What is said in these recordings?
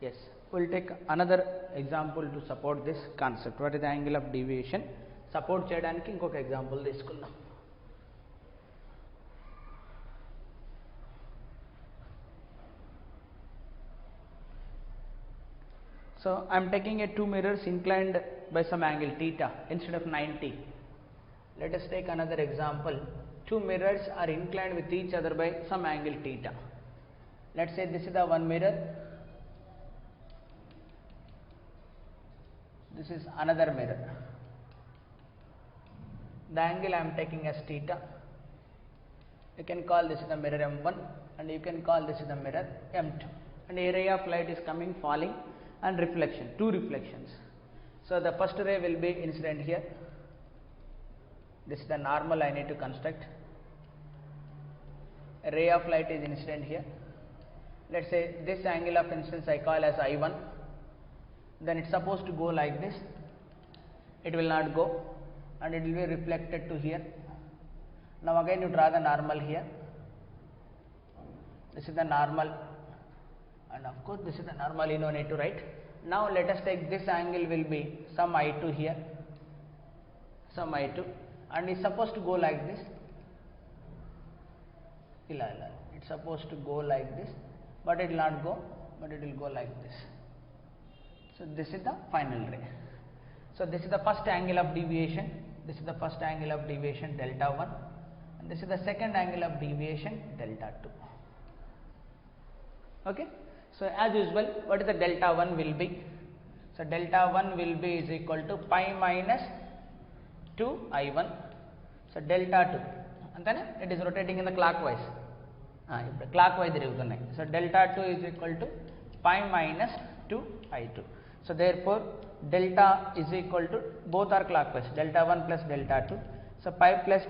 Yes, we'll take another example to support this concept. What is the angle of deviation? Support చేయడానికి ఇంకొక example తీసుకుందాం. So I am taking a two mirrors inclined by some angle theta instead of 90. Let us take another example. Two mirrors are inclined with each other by some angle theta. Let's say this is the one mirror, this is another mirror. The angle I am taking as theta. You can call this the mirror M1 and you can call this the mirror M2. And a ray of light is coming, falling, and reflection, two reflections. So the first ray will be incident here. This is the normal I need to construct. A ray of light is incident here. Let's say this angle of incidence I call as I1. Then it's supposed to go like this. It will not go and it will be reflected to here. Now again you draw the normal here. This is the normal, and of course this is the normal, you no need to write. Now let us take this angle will be some I2 here, some I2, and it's supposed to go like this. It's supposed to go like this, but it will not go, but it will go like this. So this is the final ray. So this is the first angle of deviation. This is the first angle of deviation, delta 1, and this is the second angle of deviation, delta 2. Okay. So as usual, what is the delta 1 will be? So delta 1 will be is equal to pi minus 2 I1. So delta 2, and then it is rotating in the clockwise. Clockwise tirugutunnai. So delta 2 is equal to pi minus 2 I2. So therefore delta is equal to, both are clockwise, delta 1 plus delta 2. So pi plus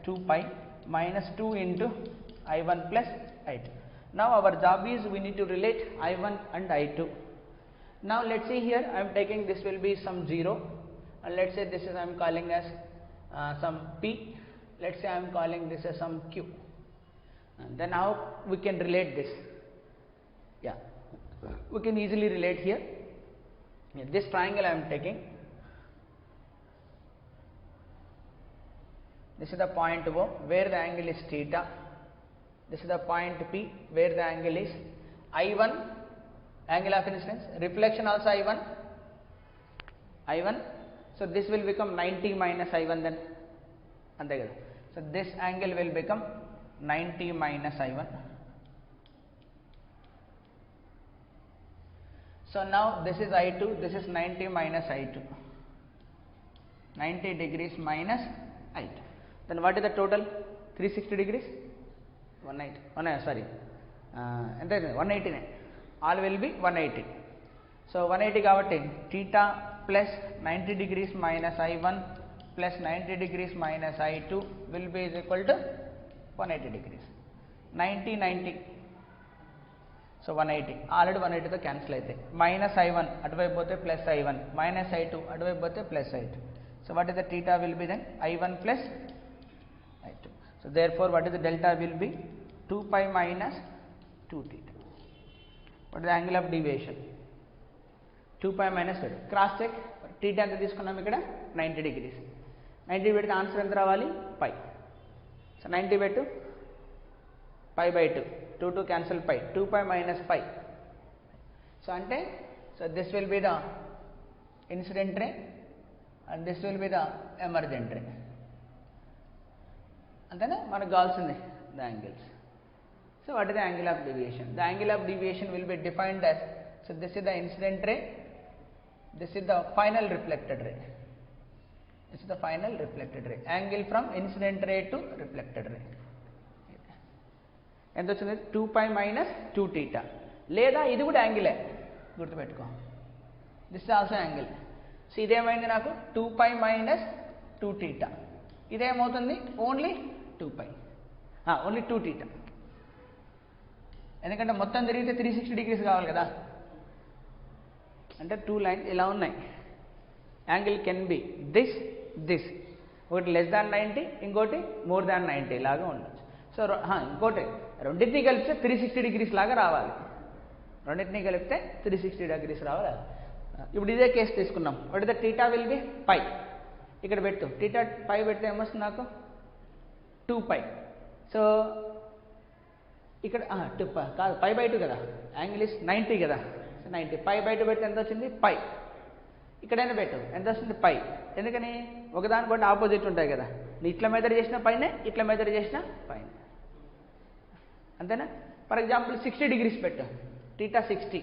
2 pi minus 2 into I1 plus I2. Now our job is we need to relate I1 and I2. Now let's see here, I am taking this will be some 0, and let's say this is I am calling as some P. Let's say I am calling this as some Q. And then how we can relate this? Yeah, we can easily relate here. This triangle I am taking. This is the point O where the angle is theta. This is the point P where the angle is I1, angle of incidence, reflection also I1. So this will become 90 minus I1 then. So this angle will become 90 minus I1. So now this is I2, this is 90 minus I2. 90 degrees minus I2. Then what is the total? 360 degrees? 180. 180. All will be 180. So 180 కాబట్టి theta plus 90 degrees minus I1 plus 90 degrees minus I2 will be is equal to 180 degrees. 90. So 180. Already 180 తో cancel అయితే minus I1 అటువైపు పోతే plus I1 minus I2 అటువైపు పోతే plus I2. So what is the theta will be then? I1 plus I2. So therefore what is the delta will be? 2 pi minus 2 theta. What is the angle of deviation? 2 pi minus 2. Cross check. Theta ఎంత తీసుకున్నాం ఇక్కడ? 90 degrees. 90 పెడితే answer ఎంత రావాలి? pi. So 90 by 2, pi by 2. 2 cancel pi. 2 pi minus pi. So ante, so this will be the incident ray and this will be the emergent ray. అంతేనా? మనకు కావాల్సింది the angles. So what is the angle of deviation? The angle of deviation will be defined as, so this is the incident ray, this is the final reflected ray. This is the final reflected ray. Angle from incident ray to reflected ray. ఎంత వచ్చింది? 2 pi minus 2 theta. లేదా ఇది కూడా యాంగిలే, గుర్తుపెట్టుకో. This is also angle. So ఇదేమైంది నాకు? 2 pi minus 2 theta. ఇదేమవుతుంది? Only 2 pi. Only 2 theta. ఎందుకంటే మొత్తం తిరిగితే 360 degrees కావాలి కదా. అంటే 2 లైన్స్ ఇలా ఉన్నాయి. యాంగిల్ కెన్ బి దిస్, ఒకటి లెస్ దాన్ 90, ఇంకోటి మోర్ దాన్ 90 లాగా ఉండొచ్చు. సో ఇంకోటి రెండింటిని కలిపితే 360 degrees లాగా రావాలి. రెండింటినీ కలిపితే 360 degrees రావాలి. ఇప్పుడు ఇదే కేసు తీసుకున్నాం. What is the theta will be pi. ఇక్కడ పెట్టు, టీటా పై పెడితే ఏమొస్తుంది నాకు 2π. సో ఇక్కడ 2π కాదు, π/2 కదా, యాంగిల్ ఇస్ 90 కదా, 90. π/2 పెడితే ఎంత వచ్చింది π. ఇక్కడైనా పెట్టు, ఎంత వస్తుంది π. ఎందుకని ఒకదానికొకటి ఆపోజిట్ ఉంటాయి కదా, ఇట్లా మెజర్ చేసిన పైనే, ఇట్లా మెజర్ చేసిన పైన, అంతేనా. ఫర్ ఎగ్జాంపుల్ 60 degrees పెట్టు, టీటా 60.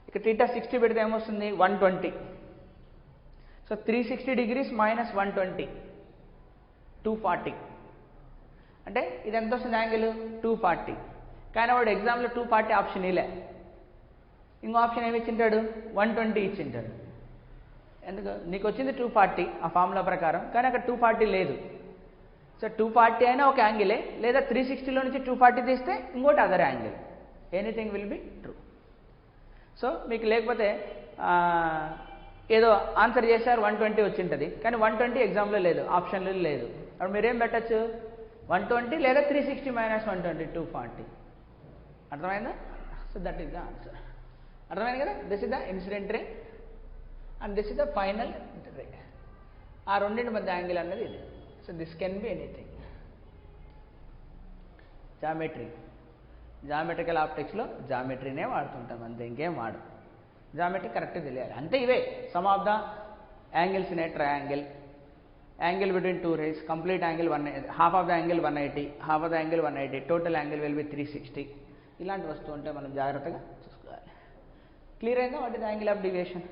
ఇక్కడ టీటా 60 పెడితే ఏమొస్తుంది 120. So 360 degrees minus 120 240. అంటే ఇది ఎంత వస్తుంది యాంగిల్ 240. కానీ వాడు ఎగ్జామ్లో 240 ఆప్షన్ ఇలే, ఇంకో ఆప్షన్ ఏమి ఇచ్చింటాడు 120 ఇచ్చింటాడు. ఎందుకు నీకు వచ్చింది 240 ఆ ఫార్ములా ప్రకారం, కానీ అక్కడ 240 లేదు. సో 240 అయినా ఒక యాంగిలే, లేదా 360లో నుంచి 240 తీస్తే ఇంకోటి other angle. Anything will be true. So మీకు లేకపోతే ఏదో ఆన్సర్ చేశారు 120 వచ్చింటుంది, కానీ 120 ఎగ్జామ్లో లేదు, ఆప్షన్లో లేదు. అప్పుడు మీరేం పెట్టచ్చు 120 లేదా 360 మైనస్ 120 240. అర్థమైందా? So that is the answer. అర్థమైంది కదా. This is the incident ray and this is the final ray. ఆ రెండింటి మధ్య యాంగిల్ అన్నది ఇది. So this can be anything. Geometry, geometrical ఆప్టిక్స్లో జామెట్రీనే వాడుతుంటాం, అంతే, ఇంకేం వాడు. జామెట్రీ కరెక్ట్గా తెలియాలి అంతే. ఇవే sum of the angles in a triangle, angle between two rays, complete angle 180, half of the angle 180, half of the angle 180, total angle will be 360. ఇలాంటి వస్తువు ఉంటే మనం జాగ్రత్తగా చూసుకోవాలి. క్లియర్ అయిందా what is angle of deviation?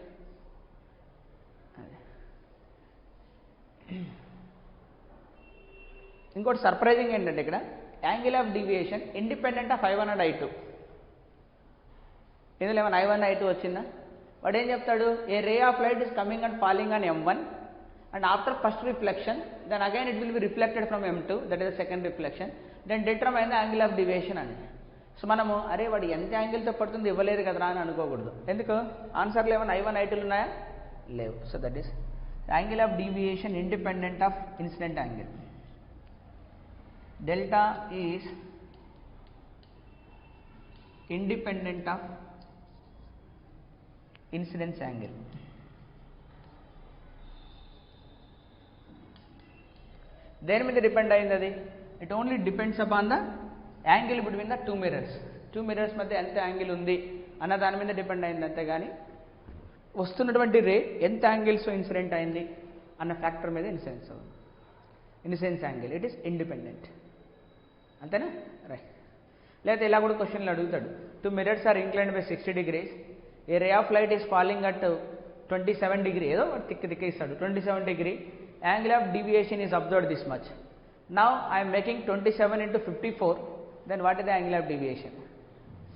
ఇంకోటి surprising ఏంటంటే ఇక్కడ angle of deviation independent of I1 and I2. ఇందులో ఏమైనా I1 I2 వచ్చిందా? వాడు ఏం చెప్తాడు, a ray of light is coming and falling on M1 and after first reflection then again it will be reflected from M2, that is the second reflection, then determine the angle of deviation అని. So మనము అరే వాడు ఎంత యాంగిల్తో పడుతుంది ఇవ్వలేదు కదరా అని అనుకోకూడదు. ఎందుకు ఆన్సర్లో ఏమైనా I1 I2 ఉన్నాయా? లేవు. So that is angle of deviation independent of incident angle. Delta is independent of incidence angle. దేని మీద డిపెండ్ అయింది అది? It only depends upon the angle between the two mirrors. Two mirrors మధ్య ఎంత angle ఉంది అన్న దాని మీద డిపెండ్ అయింది, అంతేగాని వస్తున్నటువంటి రే ఎంత యాంగిల్స్ ఇన్సిడెంట్ అయింది అన్న ఫ్యాక్టర్ మీద incidence angle it is independent. అంతేనా? రైట్. లేకపోతే ఇలా కూడా క్వశ్చన్లు అడుగుతాడు, two mirrors are inclined by 60 degrees, a ray of light is falling at 27 degree, ఏదో తిక్క ఇస్తాడు 27 degree, angle of deviation is observed this much. Now I am making 27 into 54, then what is the angle of deviation?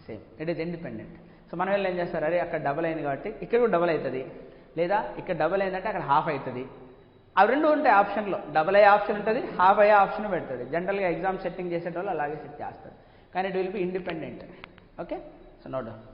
Same, it is independent. So మనం వెళ్ళి ఏం చేస్తారు, అరే అక్కడ double అయింది కాబట్టి ఇక్కడ కూడా డబల్ అవుతుంది, లేదా ఇక్కడ డబల్ అయిందంటే అక్కడ హాఫ్ అవుతుంది. అవి రెండు ఉంటాయి ఆప్షన్లో, డబల్ అయ్యే ఆప్షన్ ఉంటుంది, హాఫ్ అయ్యే ఆప్షన్ పెడుతుంది. జనరల్గా ఎగ్జామ్ సెట్టింగ్ చేసేటోళ్ళు అలాగే సెట్ చేస్తారు, కానీ it will be independent. Okay, so no doubt.